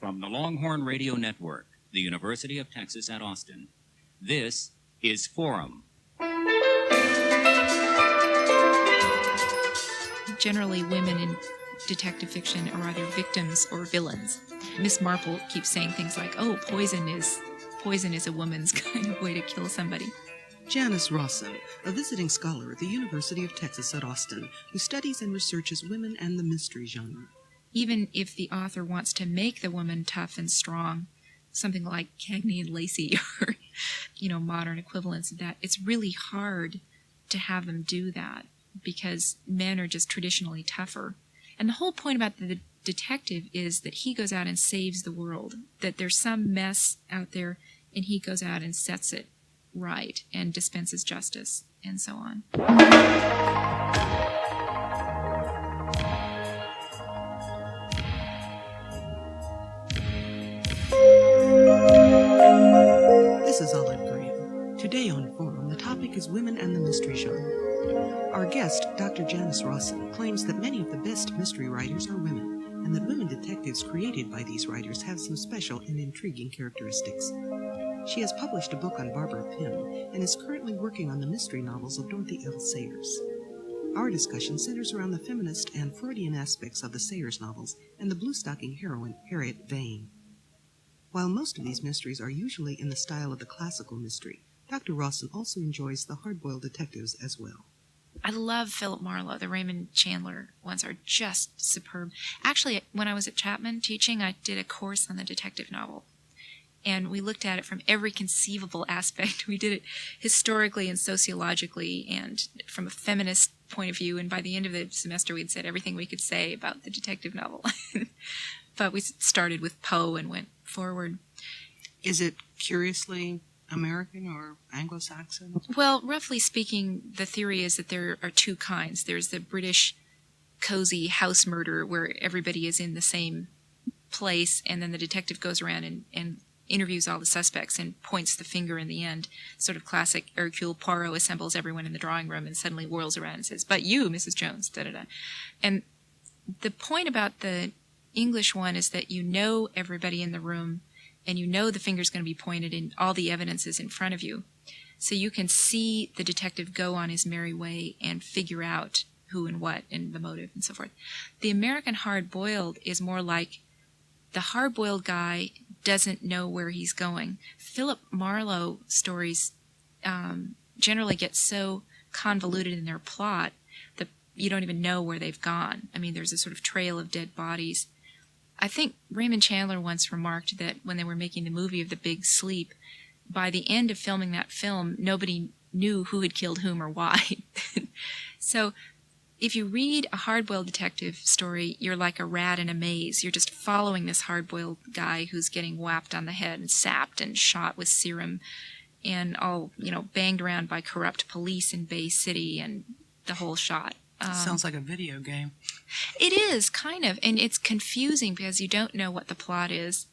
from the Longhorn Radio Network, the University of Texas at Austin. This is Forum. Generally, women in detective fiction are either victims or villains. Miss Marple keeps saying things like, oh, poison is a woman's kind of way to kill somebody. Janice Rossen, a visiting scholar at the University of Texas at Austin, who studies and researches women and the mystery genre. Even if the author wants to make the woman tough and strong, something like Cagney and Lacey or, modern equivalents of that, it's really hard to have them do that because men are just traditionally tougher. And the whole point about the detective is that he goes out and saves the world, that there's some mess out there and he goes out and sets it right and dispenses justice and so on. This is Olive Graham. Today on Forum, the topic is women and the mystery genre. Our guest, Dr. Janice Rossen, claims that many of the best mystery writers are women, and that women detectives created by these writers have some special and intriguing characteristics. She has published a book on Barbara Pym and is currently working on the mystery novels of Dorothy L. Sayers. Our discussion centers around the feminist and Freudian aspects of the Sayers novels and the blue-stocking heroine Harriet Vane. While most of these mysteries are usually in the style of the classical mystery, Dr. Rossen also enjoys the hard-boiled detectives as well. I love Philip Marlowe. The Raymond Chandler ones are just superb. Actually, when I was at Chapman teaching, I did a course on the detective novel. And we looked at it from every conceivable aspect. We did it historically and sociologically and from a feminist point of view. And by the end of the semester, we'd said everything we could say about the detective novel. But we started with Poe and went forward. Is it curiously American or Anglo-Saxon? Well, roughly speaking, the theory is that there are two kinds. There's the British cozy house murder where everybody is in the same place, and then the detective goes around and interviews all the suspects and points the finger in the end. Sort of classic Hercule Poirot assembles everyone in the drawing room and suddenly whirls around and says, "But you, Mrs. Jones," da-da-da. And the point about the English one is that you know everybody in the room and you know the finger's going to be pointed and all the evidence is in front of you. So you can see the detective go on his merry way and figure out who and what and the motive and so forth. The American hard-boiled is more like the hard-boiled guy doesn't know where he's going. Philip Marlowe stories generally get so convoluted in their plot that you don't even know where they've gone. I mean, there's a sort of trail of dead bodies. I think Raymond Chandler once remarked that when they were making the movie of The Big Sleep, by the end of filming that film, nobody knew who had killed whom or why. So if you read a hard-boiled detective story, you're like a rat in a maze. You're just following this hard-boiled guy who's getting whapped on the head and sapped and shot with serum and all, banged around by corrupt police in Bay City and the whole shot. Sounds like a video game. It is, kind of, and it's confusing because you don't know what the plot is.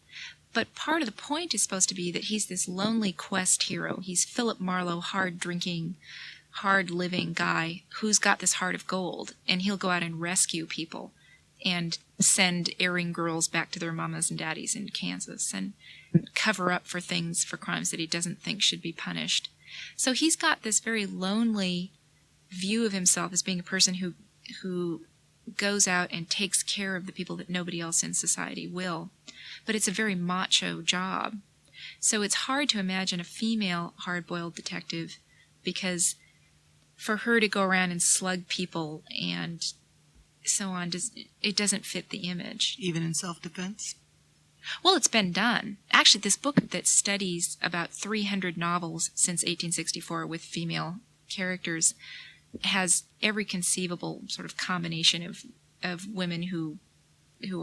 But part of the point is supposed to be that he's this lonely quest hero. He's Philip Marlowe, hard-drinking, hard-living guy who's got this heart of gold, and he'll go out and rescue people and send erring girls back to their mamas and daddies in Kansas and cover up for crimes that he doesn't think should be punished. So he's got this very lonely view of himself as being a person who goes out and takes care of the people that nobody else in society will. But it's a very macho job. So it's hard to imagine a female hard-boiled detective because for her to go around and slug people and so on, it doesn't fit the image. Even in self-defense? Well, it's been done. Actually, this book that studies about 300 novels since 1864 with female characters has every conceivable sort of combination of women who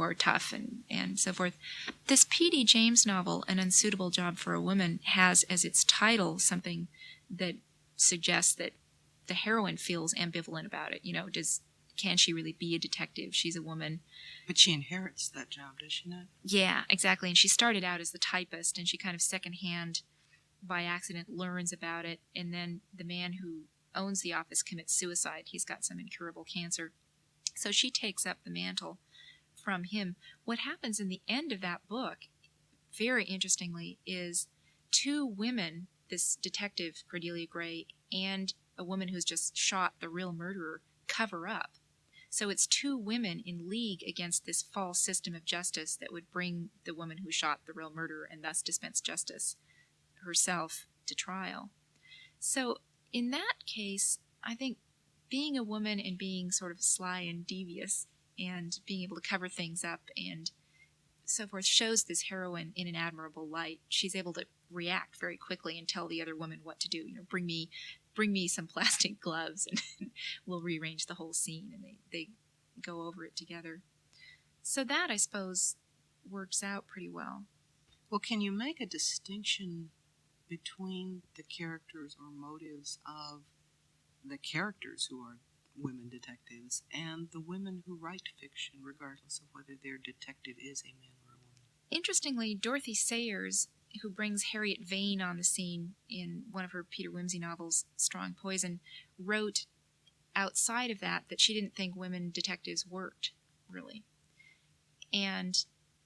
are tough and so forth. This P.D. James novel, An Unsuitable Job for a Woman, has as its title something that suggests that the heroine feels ambivalent about it. Can she really be a detective? She's a woman. But she inherits that job, does she not? Yeah, exactly. And she started out as the typist, and she kind of secondhand, by accident, learns about it. And then the man who owns the office commits suicide. He's got some incurable cancer. So she takes up the mantle from him. What happens in the end of that book, very interestingly, is two women, this detective, Cordelia Gray, and a woman who's just shot the real murderer, cover up. So it's two women in league against this false system of justice that would bring the woman who shot the real murderer and thus dispense justice herself to trial. So in that case, I think being a woman and being sort of sly and devious and being able to cover things up and so forth shows this heroine in an admirable light. She's able to react very quickly and tell the other woman what to do. You know, bring me some plastic gloves and we'll rearrange the whole scene, and they go over it together. So that, I suppose, works out pretty well. Well, can you make a distinction between the characters or motives of the characters who are women detectives and the women who write fiction, regardless of whether their detective is a man or a woman? Interestingly, Dorothy Sayers, who brings Harriet Vane on the scene in one of her Peter Wimsey novels, Strong Poison, wrote outside of that she didn't think women detectives worked, really. And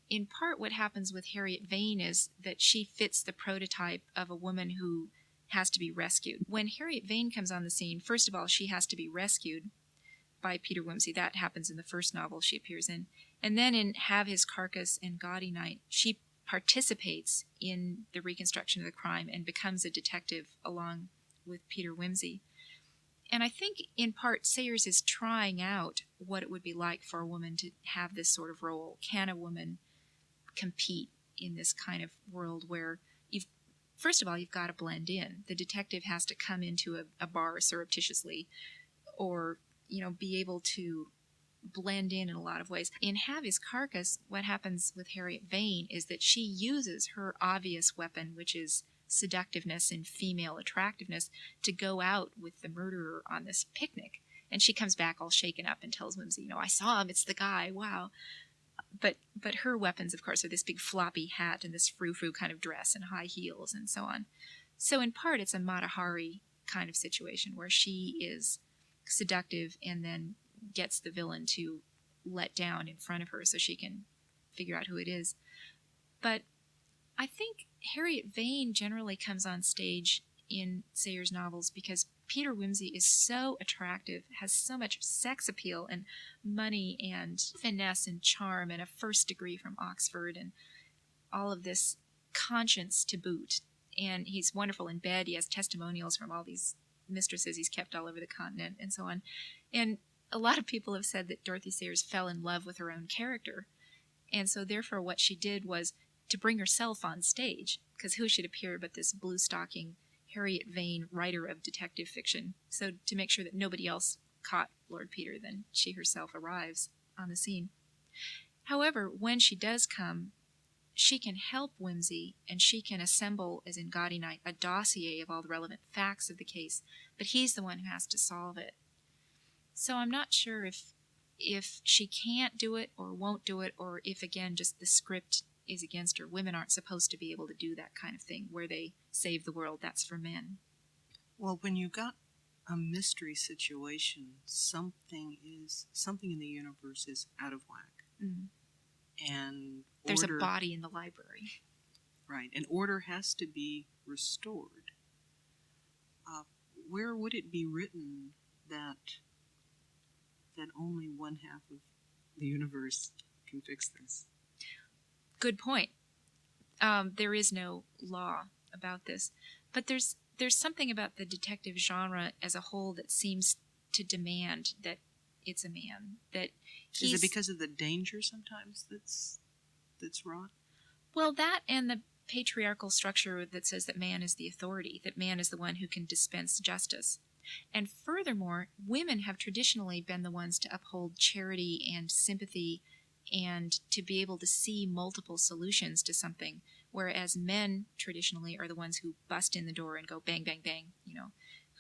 in part what happens with Harriet Vane is that she fits the prototype of a woman who has to be rescued. When Harriet Vane comes on the scene, first of all, she has to be rescued by Peter Wimsey. That happens in the first novel she appears in. And then in Have His Carcass and Gaudy Night, she participates in the reconstruction of the crime and becomes a detective along with Peter Wimsey. And I think in part Sayers is trying out what it would be like for a woman to have this sort of role. Can a woman compete in this kind of world where first of all, you've got to blend in. The detective has to come into a bar surreptitiously or, be able to blend in a lot of ways. In Have His Carcass, what happens with Harriet Vane is that she uses her obvious weapon, which is seductiveness and female attractiveness, to go out with the murderer on this picnic. And she comes back all shaken up and tells Wimsey, I saw him, it's the guy, wow. But her weapons, of course, are this big floppy hat and this frou-frou kind of dress and high heels and so on. So in part, it's a Mata Hari kind of situation where she is seductive and then gets the villain to let down in front of her so she can figure out who it is. But I think Harriet Vane generally comes on stage in Sayers' novels because Peter Wimsey is so attractive, has so much sex appeal and money and finesse and charm and a first degree from Oxford and all of this conscience to boot. And he's wonderful in bed. He has testimonials from all these mistresses he's kept all over the continent and so on. And a lot of people have said that Dorothy Sayers fell in love with her own character. And so therefore what she did was to bring herself on stage, because who should appear but this blue-stocking Harriet Vane, writer of detective fiction. So to make sure that nobody else caught Lord Peter, then she herself arrives on the scene. However, when she does come, she can help Wimsey, and she can assemble, as in Gaudy Night, a dossier of all the relevant facts of the case, but he's the one who has to solve it. So I'm not sure if she can't do it or won't do it, or if, again, just the script is against her. Women aren't supposed to be able to do that kind of thing where they save the world. That's for men. Well, when you got a mystery situation, something in the universe is out of whack. Mm. And there's a body in the library. Right. And order has to be restored. Where would it be written that only one half of the universe can fix this? Good point. There is no law about this, but there's something about the detective genre as a whole that seems to demand that it's a man. That is it because of the danger sometimes that's wrought? Well, that and the patriarchal structure that says that man is the authority, that man is the one who can dispense justice. And furthermore, women have traditionally been the ones to uphold charity and sympathy and to be able to see multiple solutions to something, whereas men traditionally are the ones who bust in the door and go bang, bang, bang,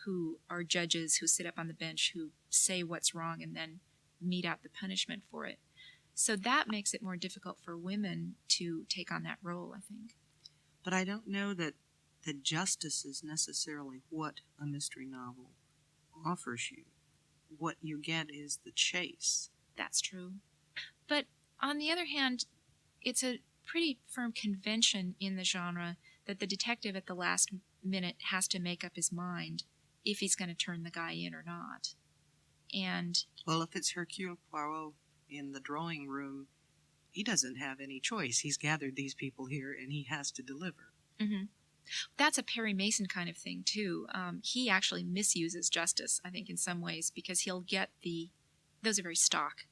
who are judges, who sit up on the bench, who say what's wrong and then mete out the punishment for it. So that makes it more difficult for women to take on that role, I think. But I don't know that justice is necessarily what a mystery novel offers you. What you get is the chase. That's true. But On the other hand, it's a pretty firm convention in the genre that the detective at the last minute has to make up his mind if he's going to turn the guy in or not. And well, if it's Hercule Poirot in the drawing room, he doesn't have any choice. He's gathered these people here, and he has to deliver. mm-hmm. That's a Perry Mason kind of thing, too. He actually misuses justice, I think, in some ways, because he'll get those are very stock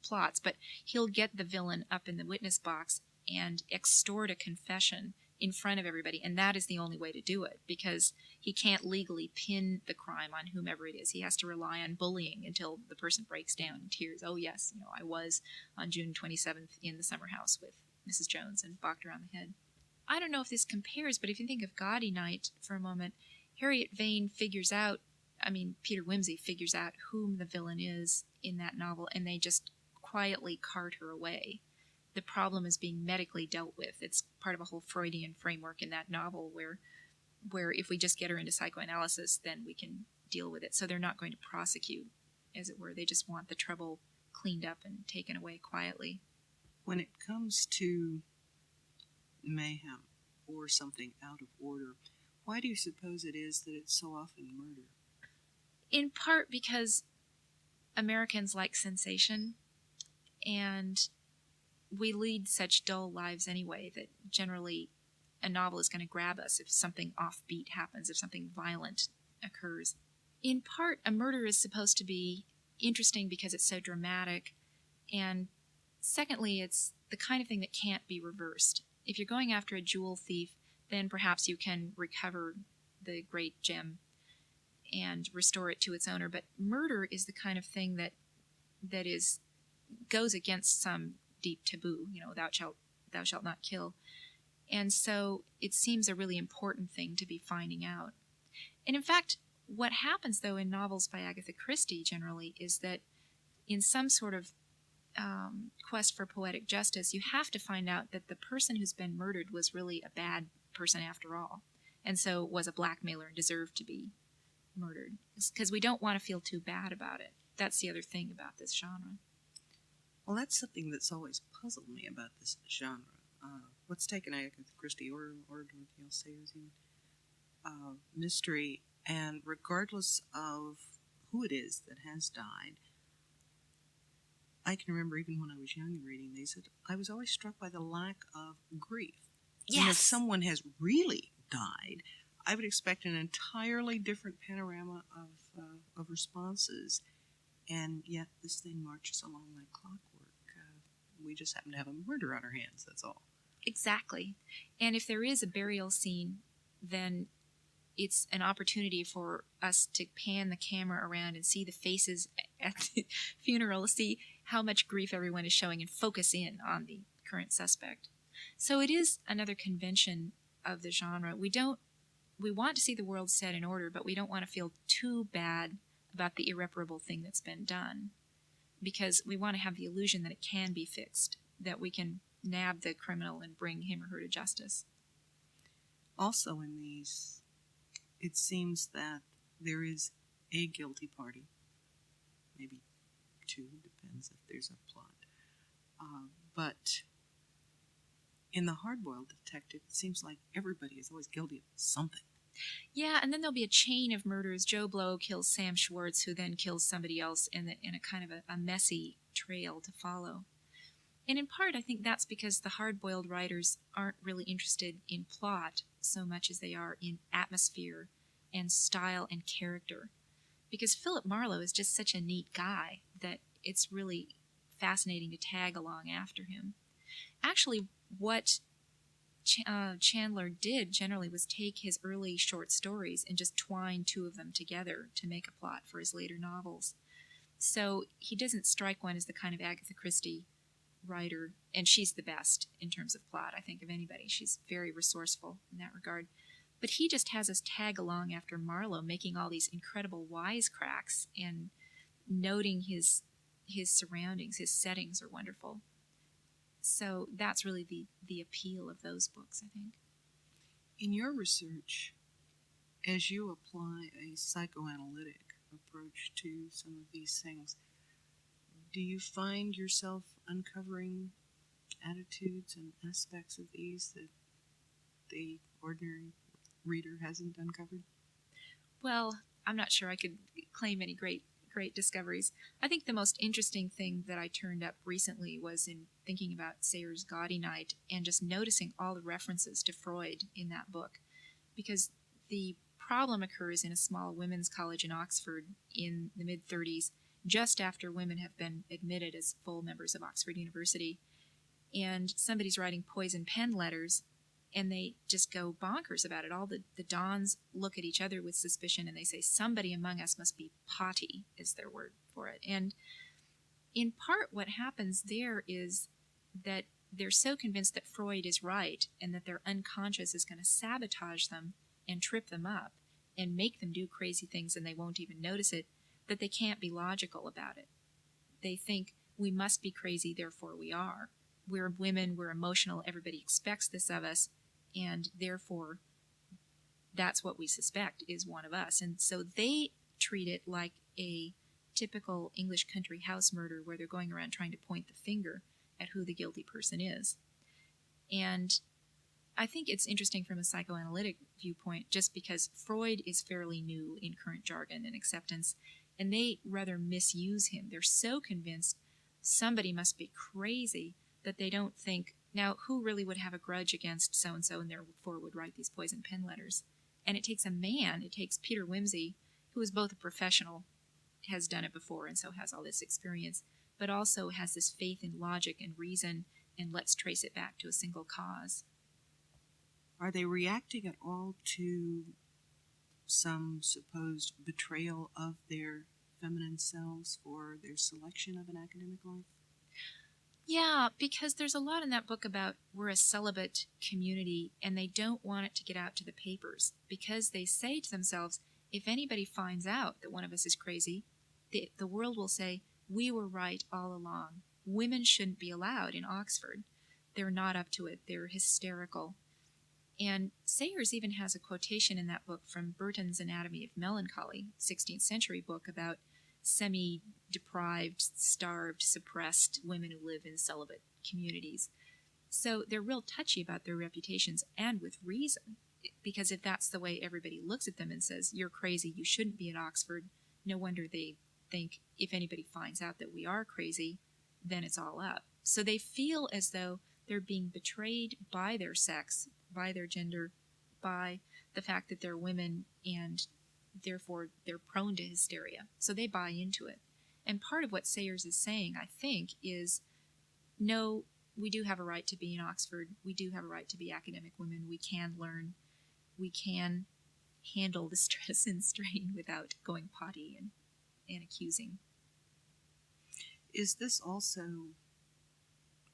plots, but he'll get the villain up in the witness box and extort a confession in front of everybody, and that is the only way to do it, because he can't legally pin the crime on whomever it is. He has to rely on bullying until the person breaks down in tears. Oh, yes, I was on June 27th in the summer house with Mrs. Jones and balked her on the head. I don't know if this compares, but if you think of Gaudy Night for a moment, Harriet Vane Peter Wimsey figures out whom the villain is in that novel, and they just quietly cart her away. The problem is being medically dealt with. It's part of a whole Freudian framework in that novel where if we just get her into psychoanalysis, then we can deal with it. So they're not going to prosecute, as it were. They just want the trouble cleaned up and taken away quietly. When it comes to mayhem or something out of order, why do you suppose it is that it's so often murder? In part because Americans like sensation, and we lead such dull lives anyway that generally a novel is going to grab us if something offbeat happens, if something violent occurs. In part, a murder is supposed to be interesting because it's so dramatic, and secondly, it's the kind of thing that can't be reversed. If you're going after a jewel thief, then perhaps you can recover the great gem and restore it to its owner. But murder is the kind of thing that goes against some deep taboo. Thou shalt not kill. And so it seems a really important thing to be finding out. And in fact, what happens, though, in novels by Agatha Christie generally is that in some sort of quest for poetic justice, you have to find out that the person who's been murdered was really a bad person after all, and so was a blackmailer and deserved to be murdered, because we don't want to feel too bad about it. That's the other thing about this genre. Well, that's something that's always puzzled me about this genre. Let's take an Agatha Christie or Dorothy L. Sayers even, mystery, and regardless of who it is that has died, I can remember even when I was young and reading these, that I was always struck by the lack of grief. Yes. And if someone has really died, I would expect an entirely different panorama of responses, and yet this thing marches along like clockwork. We just happen to have a murder on our hands, that's all. Exactly. And if there is a burial scene, then it's an opportunity for us to pan the camera around and see the faces at the funeral, see how much grief everyone is showing, and focus in on the current suspect. So it is another convention of the genre. We want to see the world set in order, but we don't want to feel too bad about the irreparable thing that's been done, because we want to have the illusion that it can be fixed, that we can nab the criminal and bring him or her to justice. Also in these, it seems that there is a guilty party, maybe two, depends if there's a plot. But in the hard-boiled detective, it seems like everybody is always guilty of something. Yeah, and then there'll be a chain of murders. Joe Blow kills Sam Schwartz, who then kills somebody else in a kind of a messy trail to follow. And in part, I think that's because the hard-boiled writers aren't really interested in plot so much as they are in atmosphere and style and character. Because Philip Marlowe is just such a neat guy that it's really fascinating to tag along after him. Actually, what Chandler did generally was take his early short stories and just twine two of them together to make a plot for his later novels. So he doesn't strike one as the kind of Agatha Christie writer, and she's the best in terms of plot, I think, of anybody. She's very resourceful in that regard. But he just has us tag along after Marlowe, making all these incredible wisecracks and noting his surroundings. His settings are wonderful. So that's really the appeal of those books, I think. In your research, as you apply a psychoanalytic approach to some of these things, Do you find yourself uncovering attitudes and aspects of these that the ordinary reader hasn't uncovered? Well, I'm not sure I could claim any great discoveries. I think the most interesting thing that I turned up recently was in thinking about Sayers' Gaudy Night and just noticing all the references to Freud in that book. Because the problem occurs in a small women's college in Oxford in the mid-30s, just after women have been admitted as full members of Oxford University. And somebody's writing poison pen letters, and they just go bonkers about it. All the dons look at each other with suspicion, and they say, somebody among us must be potty, is their word for it. And in part what happens there is that they're so convinced that Freud is right and that their unconscious is going to sabotage them and trip them up and make them do crazy things and they won't even notice it, that they can't be logical about it. They think we must be crazy, therefore we are. We're women, we're emotional, everybody expects this of us, and therefore that's what we suspect is one of us. And so they treat it like a typical English country house murder where they're going around trying to point the finger at who the guilty person is. And I think it's interesting from a psychoanalytic viewpoint just because Freud is fairly new in current jargon and acceptance, and they rather misuse him. They're so convinced somebody must be crazy that they don't think, now, who really would have a grudge against so-and-so and therefore would write these poison pen letters? And it takes a man, it takes Peter Wimsey, who is both a professional, has done it before and so has all this experience, but also has this faith in logic and reason, and let's trace it back to a single cause. Are they reacting at all to some supposed betrayal of their feminine selves for their selection of an academic life? Yeah, because there's a lot in that book about we're a celibate community and they don't want it to get out to the papers because they say to themselves, if anybody finds out that one of us is crazy, the world will say, we were right all along. Women shouldn't be allowed in Oxford. They're not up to it. They're hysterical. And Sayers even has a quotation in that book from Burton's Anatomy of Melancholy, 16th century book about semi-deprived, starved, suppressed women who live in celibate communities. So they're real touchy about their reputations, and with reason, because if that's the way everybody looks at them and says, you're crazy, you shouldn't be at Oxford, no wonder they think if anybody finds out that we are crazy, then it's all up. So they feel as though they're being betrayed by their sex, by their gender, by the fact that they're women, and therefore they're prone to hysteria. So they buy into it. And part of what Sayers is saying, I think, is no, we do have a right to be in Oxford. We do have a right to be academic women. We can learn. We can handle the stress and strain without going potty and accusing. Is this also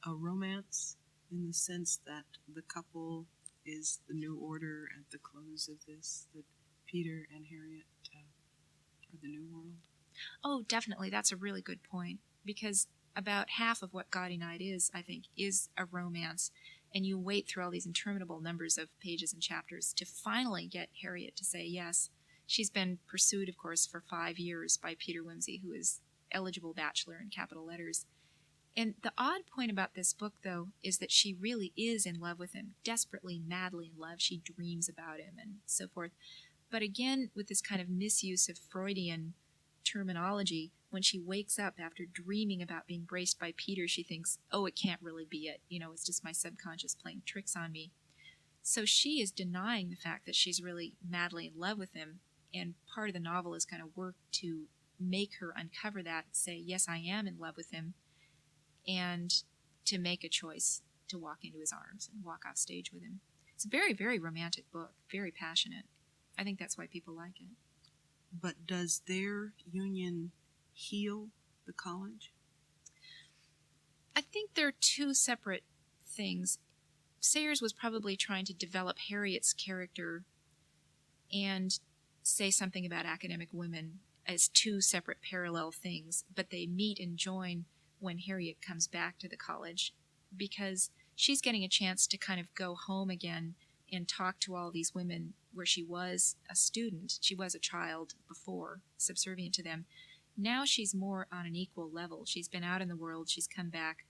a romance in the sense that the couple is the new order at the close of this, that Peter and Harriet are the new world? Oh, definitely. That's a really good point, because about half of what Gaudy Night is, I think, is a romance, and you wait through all these interminable numbers of pages and chapters to finally get Harriet to say yes. She's been pursued, of course, for 5 years by Peter Wimsey, who is eligible bachelor in capital letters. And the odd point about this book, though, is that she really is in love with him, desperately, madly in love. She dreams about him and so forth. But again, with this kind of misuse of Freudian terminology, when she wakes up after dreaming about being braced by Peter, she thinks, oh, it can't really be it. You know, it's just my subconscious playing tricks on me. So she is denying the fact that she's really madly in love with him, and part of the novel is going to work to make her uncover that, say, yes, I am in love with him, and to make a choice to walk into his arms and walk off stage with him. It's a very, very romantic book, very passionate. I think that's why people like it. But does their union heal the college? I think they're two separate things. Sayers was probably trying to develop Harriet's character and say something about academic women as two separate parallel things, but they meet and join when Harriet comes back to the college, because she's getting a chance to kind of go home again and talk to all these women where she was a student. She was a child before, subservient to them. Now she's more on an equal level. She's been out in the world. She's come back.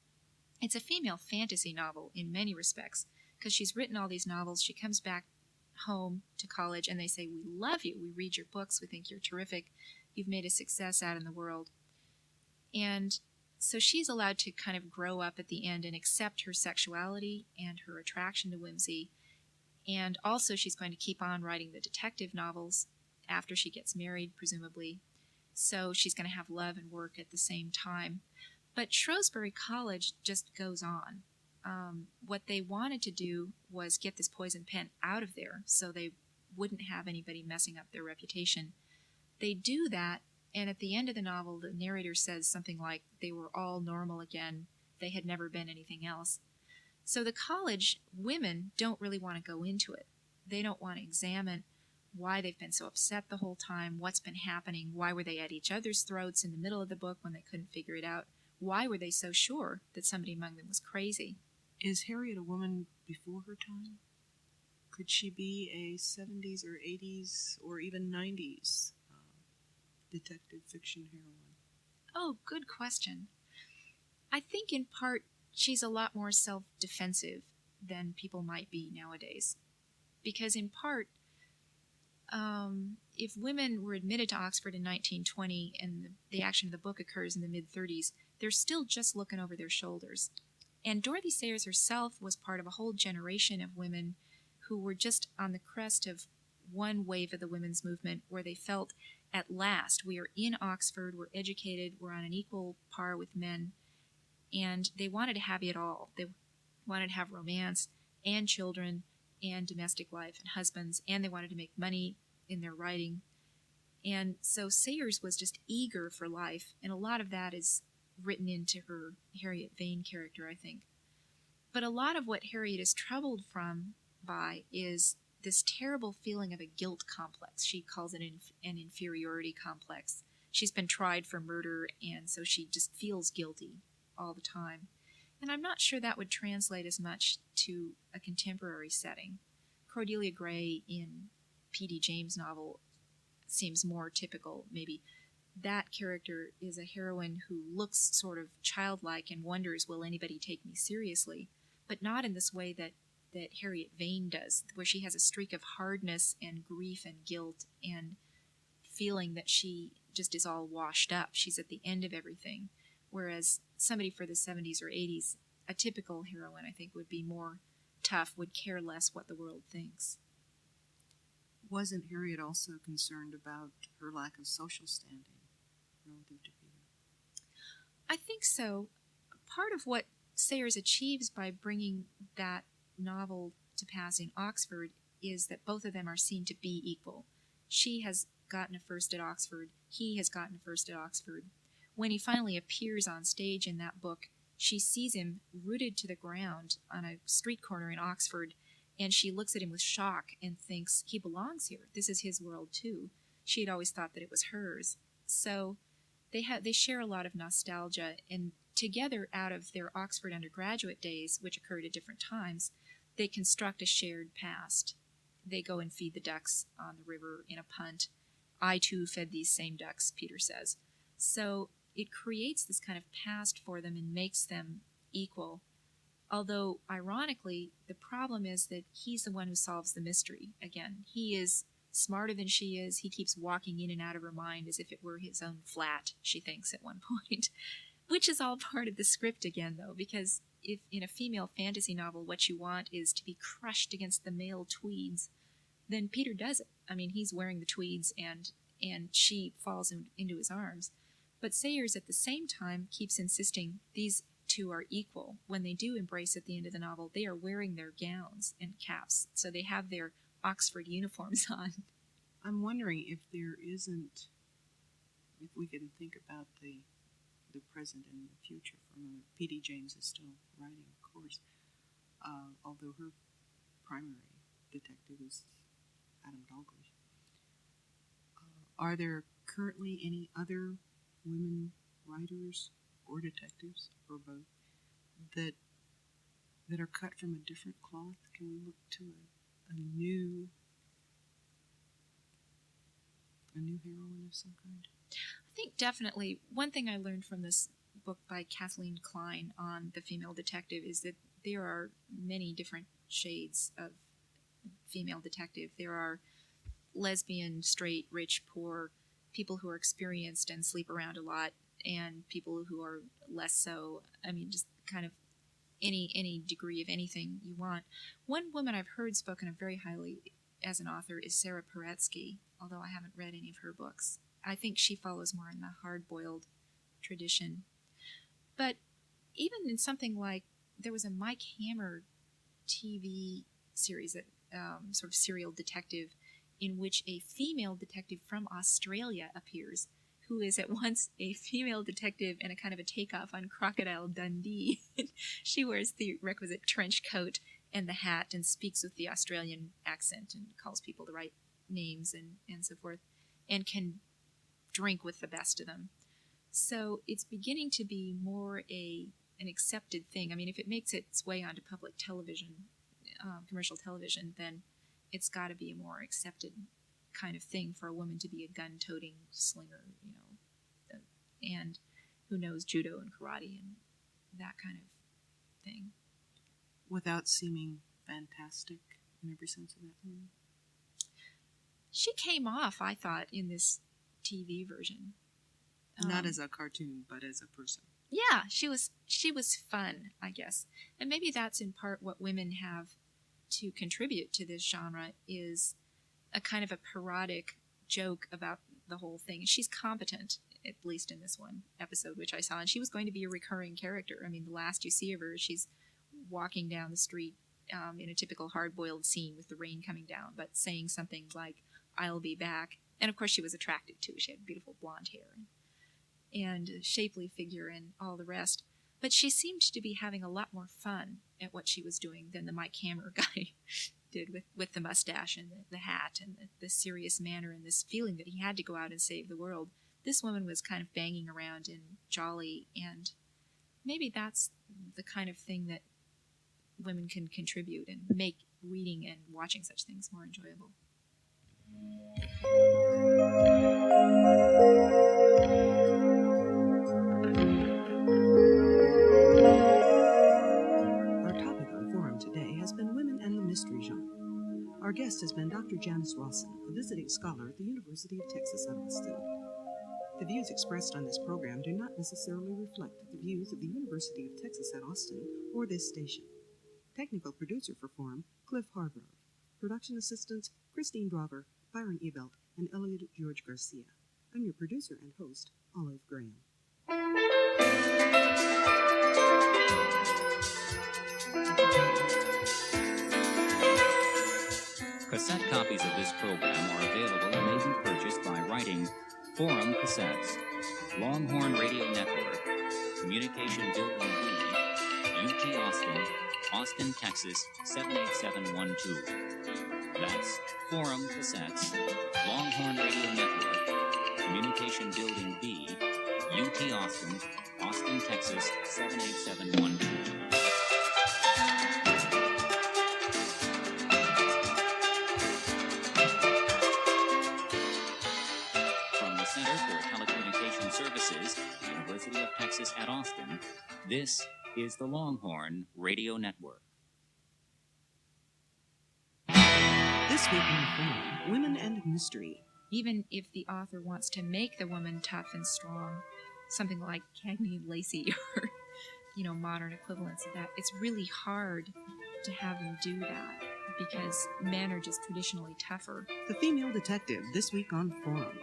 It's a female fantasy novel in many respects because she's written all these novels. She comes back home to college and they say, we love you. We read your books. We think you're terrific. You've made a success out in the world. And so she's allowed to kind of grow up at the end and accept her sexuality and her attraction to whimsy. And also she's going to keep on writing the detective novels after she gets married, presumably. So she's going to have love and work at the same time. But Shrewsbury College just goes on. What they wanted to do was get this poison pen out of there so they wouldn't have anybody messing up their reputation. They do that, and at the end of the novel, the narrator says something like they were all normal again. They had never been anything else. So the college women don't really want to go into it. They don't want to examine why they've been so upset the whole time, what's been happening, why were they at each other's throats in the middle of the book when they couldn't figure it out, why were they so sure that somebody among them was crazy. Is Harriet a woman before her time? Could she be a 70s or 80s or even 90s detective fiction heroine? Oh, good question. I think in part she's a lot more self-defensive than people might be nowadays. Because in part, if women were admitted to Oxford in 1920 and the action of the book occurs in the mid-30s, they're still just looking over their shoulders. And Dorothy Sayers herself was part of a whole generation of women who were just on the crest of one wave of the women's movement where they felt, at last, we are in Oxford, we're educated, we're on an equal par with men, and they wanted to have it all. They wanted to have romance and children and domestic life and husbands, and they wanted to make money in their writing. And so Sayers was just eager for life, and a lot of that is written into her Harriet Vane character, I think. But a lot of what Harriet is troubled by is this terrible feeling of a guilt complex. She calls it an inferiority complex. She's been tried for murder, and so she just feels guilty all the time. And I'm not sure that would translate as much to a contemporary setting. Cordelia Gray in P.D. James' novel seems more typical, maybe. That character is a heroine who looks sort of childlike and wonders, will anybody take me seriously? But not in this way that Harriet Vane does, where she has a streak of hardness and grief and guilt and feeling that she just is all washed up. She's at the end of everything. Whereas somebody for the 70s or 80s, a typical heroine, I think, would be more tough, would care less what the world thinks. Wasn't Harriet also concerned about her lack of social standing relative to Peter? I think so. Part of what Sayers achieves by bringing that novel to pass in Oxford is that both of them are seen to be equal. She has gotten a first at Oxford. He has gotten a first at Oxford. When he finally appears on stage in that book, she sees him rooted to the ground on a street corner in Oxford, and she looks at him with shock and thinks, he belongs here. This is his world, too. She had always thought that it was hers. So they share a lot of nostalgia, and together out of their Oxford undergraduate days, which occurred at different times, they construct a shared past. They go and feed the ducks on the river in a punt. I, too, fed these same ducks, Peter says. So it creates this kind of past for them and makes them equal. Although, ironically, the problem is that he's the one who solves the mystery. Again, he is smarter than she is. He keeps walking in and out of her mind as if it were his own flat, she thinks at one point. Which is all part of the script again, though, because if in a female fantasy novel what you want is to be crushed against the male tweeds, then Peter does it. I mean, he's wearing the tweeds and she falls into his arms. But Sayers, at the same time, keeps insisting these two are equal. When they do embrace at the end of the novel, they are wearing their gowns and caps, so they have their Oxford uniforms on. I'm wondering if we can think about the present and the future for a moment. P.D. James is still writing, of course, although her primary detective is Adam Dalglish. Are there currently any other women writers or detectives, or both, that are cut from a different cloth? Can we look to a new heroine of some kind? I think definitely one thing I learned from this book by Kathleen Klein on the female detective is that there are many different shades of female detective. There are lesbian, straight, rich, poor, people who are experienced and sleep around a lot, and people who are less so. I mean, just kind of any degree of anything you want. One woman I've heard spoken of very highly as an author is Sarah Paretsky, although I haven't read any of her books. I think she follows more in the hard-boiled tradition. But even in something like, there was a Mike Hammer TV series, that sort of serial detective, in which a female detective from Australia appears, who is at once a female detective and a kind of a takeoff on Crocodile Dundee. She wears the requisite trench coat and the hat and speaks with the Australian accent and calls people the right names and so forth, and can drink with the best of them. So it's beginning to be more an accepted thing. I mean, if it makes its way onto public television, commercial television, then it's got to be a more accepted kind of thing for a woman to be a gun-toting slinger, and who knows judo and karate and that kind of thing. Without seeming fantastic in every sense of that word. She came off, I thought, in this TV version. Not as a cartoon, but as a person. Yeah, she was fun, I guess. And maybe that's in part what women have to contribute to this genre, is a kind of a parodic joke about the whole thing. She's competent, at least in this one episode, which I saw, and she was going to be a recurring character. I mean, the last you see of her, she's walking down the street in a typical hard-boiled scene with the rain coming down, but saying something like, "I'll be back." And of course she was attractive too. She had beautiful blonde hair and a shapely figure and all the rest. But she seemed to be having a lot more fun at what she was doing than the Mike Hammer guy did with the mustache and the hat and the serious manner and this feeling that he had to go out and save the world. This woman was kind of banging around and jolly, and maybe that's the kind of thing that women can contribute and make reading and watching such things more enjoyable. Our topic on Forum today has been women and the mystery genre. Our guest has been Dr. Janice Rossen, a visiting scholar at the University of Texas at Austin. The views expressed on this program do not necessarily reflect the views of the University of Texas at Austin or this station. Technical producer for Forum, Cliff Hargrove. Production assistants, Christine Drover, Byron Ebelt, and Elliot George Garcia. I'm your producer and host, Olive Graham. Cassette copies of this program are available and may be purchased by writing Forum Cassettes, Longhorn Radio Network, Communication Building B, UT Austin, Austin, Texas 78712. That's Forum Cassettes, Longhorn Radio Network, Communication Building B, UT Austin, Austin, Texas 78712. Center for Telecommunication Services, University of Texas at Austin, this is the Longhorn Radio Network. This week on Forum, Women and Mystery. Even if the author wants to make the woman tough and strong, something like Cagney and Lacey or, modern equivalents of that, it's really hard to have them do that because men are just traditionally tougher. The Female Detective, this week on Forum.